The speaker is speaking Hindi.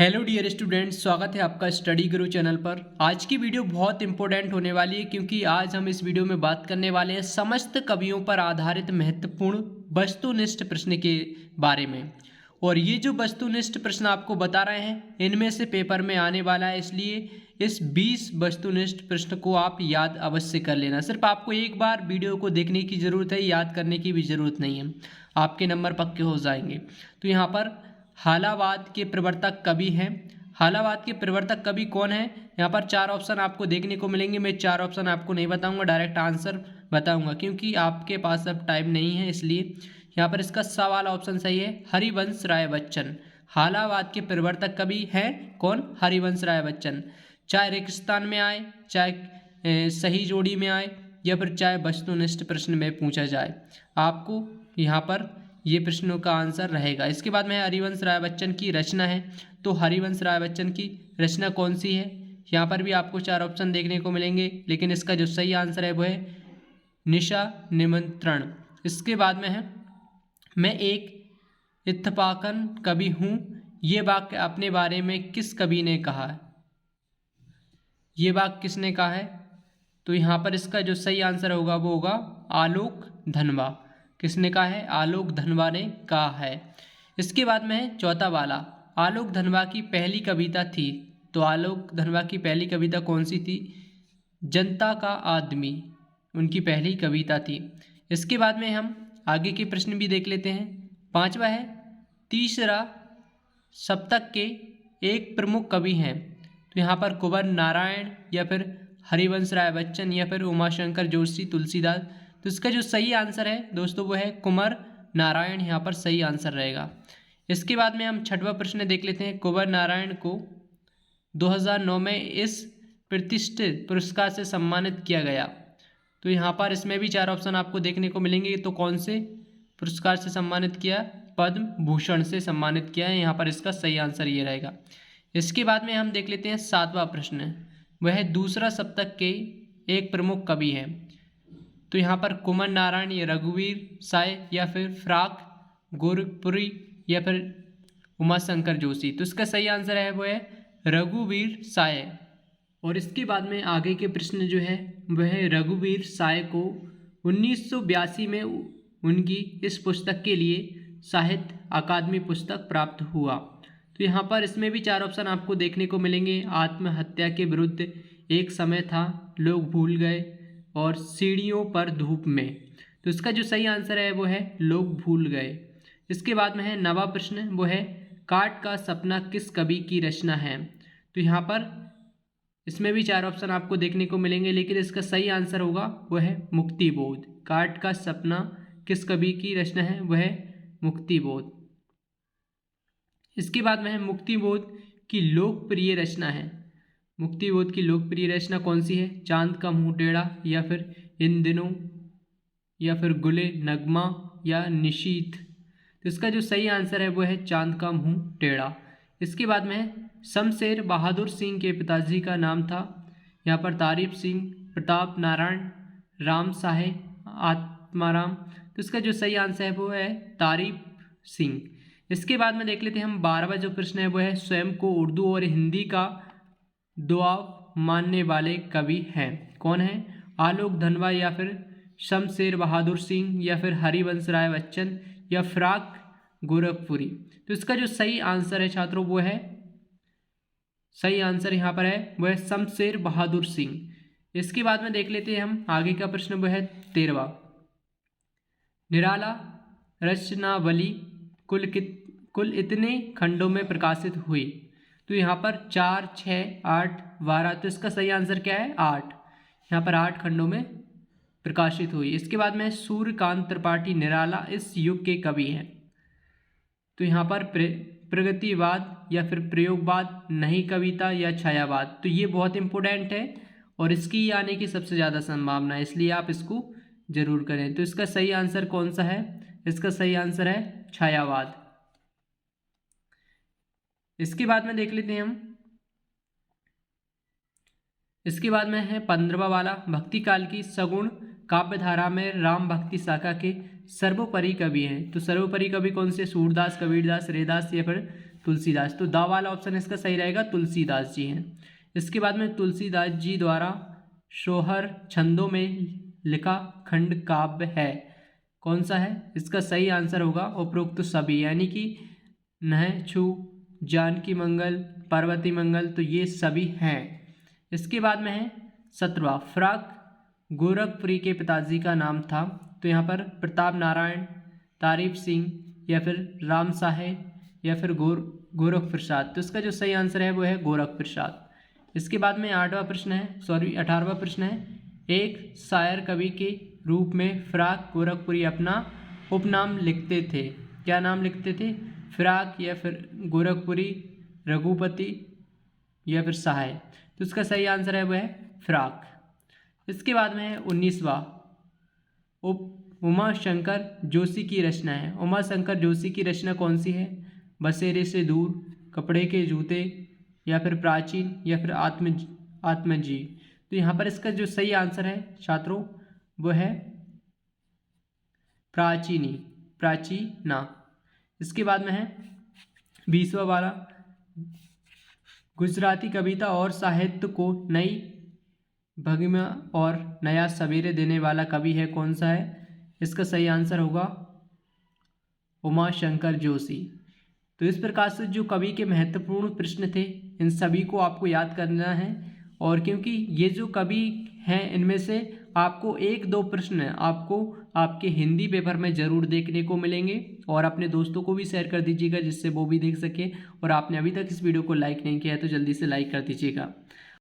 हेलो डियर स्टूडेंट्स, स्वागत है आपका स्टडी गुरु चैनल पर। आज की वीडियो बहुत इंपॉर्टेंट होने वाली है क्योंकि आज हम इस वीडियो में बात करने वाले हैं समस्त कवियों पर आधारित महत्वपूर्ण वस्तुनिष्ठ प्रश्न के बारे में। और ये जो वस्तुनिष्ठ प्रश्न आपको बता रहे हैं इनमें से पेपर में आने वाला है, इसलिए इस 20 वस्तुनिष्ठ प्रश्न को आप याद अवश्य कर लेना। सिर्फ आपको एक बार वीडियो को देखने की ज़रूरत है, याद करने की भी ज़रूरत नहीं है, आपके नंबर पक्के हो जाएंगे। तो यहाँ पर हालावाद के प्रवर्तक कवि हैं। हालावाद के प्रवर्तक कवि कौन है? यहाँ पर चार ऑप्शन आपको देखने को मिलेंगे। मैं चार ऑप्शन आपको नहीं बताऊंगा, डायरेक्ट आंसर बताऊंगा क्योंकि आपके पास अब टाइम नहीं है, इसलिए यहाँ पर इसका सवाल ऑप्शन सही है हरिवंश राय बच्चन। हालावाद के प्रवर्तक कवि हैं कौन? हरिवंश राय बच्चन। चाहे रेगिस्तान में आए, चाहे सही जोड़ी में आए, या फिर चाहे वस्तुनिष्ठ प्रश्न में पूछा जाए, आपको यहाँ पर ये प्रश्नों का आंसर रहेगा। इसके बाद में हरिवंश राय बच्चन की रचना है, तो हरिवंश राय बच्चन की रचना कौन सी है? यहाँ पर भी आपको चार ऑप्शन देखने को मिलेंगे, लेकिन इसका जो सही आंसर है वो है निशा निमंत्रण। इसके बाद में है मैं एक इत्तेफाकन कवि हूँ, ये वाक्य अपने बारे में किस कवि ने कहा है? ये वाक्य किसने कहा है? तो यहाँ पर इसका जो सही आंसर होगा वो होगा आलोक धनवा। किसने कहा है? आलोक धनवा ने कहा है। इसके बाद में है चौथा वाला, आलोक धनवा की पहली कविता थी, तो आलोक धनवा की पहली कविता कौन सी थी? जनता का आदमी उनकी पहली कविता थी। इसके बाद में हम आगे के प्रश्न भी देख लेते हैं। पांचवा है तीसरा सप्तक के एक प्रमुख कवि हैं, तो यहाँ पर कुंवर नारायण या फिर हरिवंश राय बच्चन या फिर उमाशंकर जोशी तुलसीदास। तो इसका जो सही आंसर है दोस्तों वो है कुंवर नारायण, यहाँ पर सही आंसर रहेगा। इसके बाद में हम छठवां प्रश्न देख लेते हैं। कुंवर नारायण को 2009 में इस प्रतिष्ठित पुरस्कार से सम्मानित किया गया, तो यहाँ पर इसमें भी चार ऑप्शन आपको देखने को मिलेंगे। तो कौन से पुरस्कार से सम्मानित किया? पद्म भूषण से सम्मानित किया है, यहाँ पर इसका सही आंसर ये रहेगा। इसके बाद में हम देख लेते हैं सातवां प्रश्न, वह दूसरा सप्तक के एक प्रमुख कवि हैं, तो यहाँ पर कुंवर नारायण या रघुवीर साय या फिर फ्राक गोरखपुरी या फिर उमाशंकर जोशी। तो इसका सही आंसर है वो है रघुवीर साय। और इसके बाद में आगे के प्रश्न जो है वह रघुवीर साय को 1982 में उनकी इस पुस्तक के लिए साहित्य अकादमी पुस्तक प्राप्त हुआ। तो यहाँ पर इसमें भी चार ऑप्शन आपको देखने को मिलेंगे। आत्महत्या के विरुद्ध, एक समय था, लोग भूल गए और सीढ़ियों पर धूप में। तो इसका जो सही आंसर है वो है लोग भूल गए। इसके बाद में है नवा प्रश्न, वो है काट का सपना किस कवि की रचना है? तो यहाँ पर इसमें भी चार ऑप्शन आपको देखने को मिलेंगे, लेकिन इसका सही आंसर होगा वो है मुक्तिबोध। काट का सपना किस कवि की रचना है? वह है मुक्तिबोध। इसके बाद में है मुक्तिबोध की लोकप्रिय रचना है। मुक्तिबोध की लोकप्रिय रचना कौन सी है? चांद का मुंह टेढ़ा या फिर इन दिनों या फिर गुले नगमा या निशीथ। तो इसका जो सही आंसर है वो है चांद का मुंह टेढ़ा। इसके बाद में है शमशेर बहादुर सिंह के पिताजी का नाम था, यहाँ पर तारीफ सिंह, प्रताप नारायण, राम साहे, आत्माराम। तो इसका जो सही आंसर है वो है तारीफ सिंह। इसके बाद में देख लेते हैं हम 12वां जो प्रश्न है वो है स्वयं को उर्दू और हिंदी का दुआब मानने वाले कवि हैं, कौन है? आलोक धनवा या फिर शमशेर बहादुर सिंह या फिर हरिवंश राय बच्चन या फ्राक गोरखपुरी। तो इसका जो सही आंसर है छात्रों वो है, सही आंसर यहाँ पर है वो है शमशेर बहादुर सिंह। इसके बाद में देख लेते हैं हम आगे का प्रश्न वो है 13वां, निराला रचनावली कुल इतने खंडों में प्रकाशित हुई? तो यहाँ पर 4, 6, 8, 12। तो इसका सही आंसर क्या है? 8। यहाँ पर 8 खंडों में प्रकाशित हुई। इसके बाद में सूर्यकांत त्रिपाठी निराला इस युग के कवि हैं, तो यहाँ पर प्रगतिवाद या फिर प्रयोगवाद, नहीं कविता या छायावाद। तो ये बहुत इंपॉर्टेंट है और इसकी आने की सबसे ज़्यादा संभावना है, इसलिए आप इसको जरूर करें। तो इसका सही आंसर कौन सा है? इसका सही आंसर है छायावाद। इसके बाद में देख लेते हैं हम, इसके बाद में है 15वां वाला, भक्ति काल की सगुण काव्यधारा में राम भक्ति शाखा के सर्वोपरि कवि हैं, तो सर्वोपरि कवि कौन से? सूरदास, कबीरदास, रैदास या फिर तुलसीदास, तो दा वाला ऑप्शन इसका सही रहेगा, तुलसीदास जी हैं। इसके बाद में तुलसीदास जी द्वारा सोहर छंदों में लिखा खंड काव्य है, कौन सा है? इसका सही आंसर होगा उपरोक्त सभी, यानी कि नह छू, जानकी मंगल, पार्वती मंगल, तो ये सभी हैं। इसके बाद में है 17वां, फ्राक गोरखपुरी के पिताजी का नाम था, तो यहाँ पर प्रताप नारायण, तारीफ सिंह, या फिर राम साहेब, या फिर गोरख प्रसाद, तो इसका जो सही आंसर है वो है गोरख प्रसाद। इसके बाद में 18वां प्रश्न है, एक शायर कवि के रूप में फ्राक गोरखपुरी अपना उपनाम लिखते थे, क्या नाम लिखते थे? फ्राक, या फिर गोरखपुरी, रघुपति, या फिर सहाय, तो इसका सही आंसर है वो है फ्राक। इसके बाद में है 19वां, उमा शंकर जोशी की रचना है। उमा शंकर जोशी की रचना कौन सी है? बसेरे से दूर, कपड़े के जूते, या फिर प्राचीन, या फिर आत्मजी, तो यहाँ पर इसका जो सही आंसर है छात्रों वो है प्राचीना। इसके बाद में है 20वां वाला, गुजराती कविता और साहित्य को नई भंगिमा और नया सवेरे देने वाला कवि है, कौन सा है? इसका सही आंसर होगा उमा शंकर जोशी। तो इस प्रकार से जो कवि के महत्वपूर्ण प्रश्न थे इन सभी को आपको याद करना है, और क्योंकि ये जो कवि हैं इनमें से आपको 1-2 प्रश्न आपको आपके हिंदी पेपर में ज़रूर देखने को मिलेंगे, और अपने दोस्तों को भी शेयर कर दीजिएगा जिससे वो भी देख सके। और आपने अभी तक इस वीडियो को लाइक नहीं किया है तो जल्दी से लाइक कर दीजिएगा।